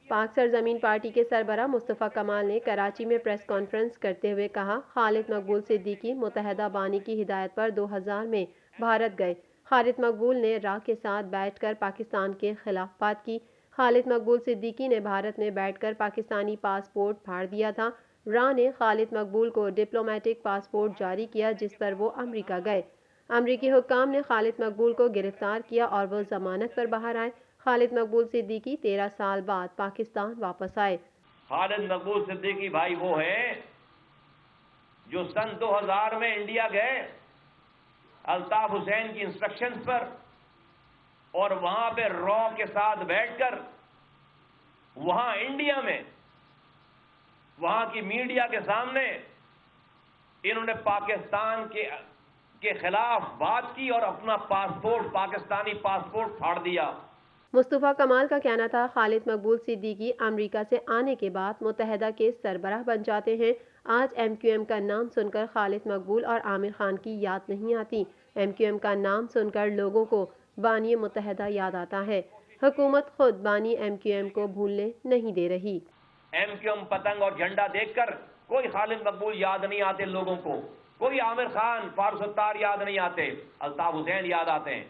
پاک سرزمین پارٹی کے سربراہ مصطفیٰ کمال نے کراچی میں پریس کانفرنس کرتے ہوئے کہا، خالد مقبول صدیقی متحدہ بانی کی ہدایت پر 2000 میں بھارت گئے۔ خالد مقبول نے راہ کے ساتھ بیٹھ کر پاکستان کے خلاف بات کی۔ خالد مقبول صدیقی نے بھارت میں بیٹھ کر پاکستانی پاسپورٹ پھاڑ دیا تھا۔ راہ نے خالد مقبول کو ڈپلومیٹک پاسپورٹ جاری کیا جس پر وہ امریکہ گئے۔ امریکی حکام نے خالد مقبول کو گرفتار کیا اور وہ ضمانت پر باہر آئے۔ خالد مقبول صدیقی 13 سال بعد پاکستان واپس آئے۔ خالد مقبول صدیقی بھائی وہ ہیں جو سن 2000 میں انڈیا گئے الطاف حسین کی انسٹرکشنز پر، اور وہاں پہ رو کے ساتھ بیٹھ کر وہاں انڈیا میں وہاں کی میڈیا کے سامنے انہوں نے پاکستان کے خلاف بات کی اور اپنا پاسپورٹ، پاکستانی پاسپورٹ پھاڑ دیا۔ مصطفیٰ کمال کا کہنا تھا، خالد مقبول صدیقی امریکہ سے آنے کے بعد متحدہ کے سربراہ بن جاتے ہیں۔ آج ایم کیو ایم کا نام سن کر خالد مقبول اور عامر خان کی یاد نہیں آتی۔ ایم کیو ایم کا نام سن کر لوگوں کو بانی متحدہ یاد آتا ہے۔ حکومت خود بانی ایم کیو ایم کو بھولنے نہیں دے رہی۔ ایم کیو ایم پتنگ اور جھنڈا دیکھ کر کوئی خالد مقبول یاد نہیں آتے لوگوں کو، کوئی عامر خان، فاروق ستار یاد نہیں آتے، الطاف حسین یاد آتے ہیں۔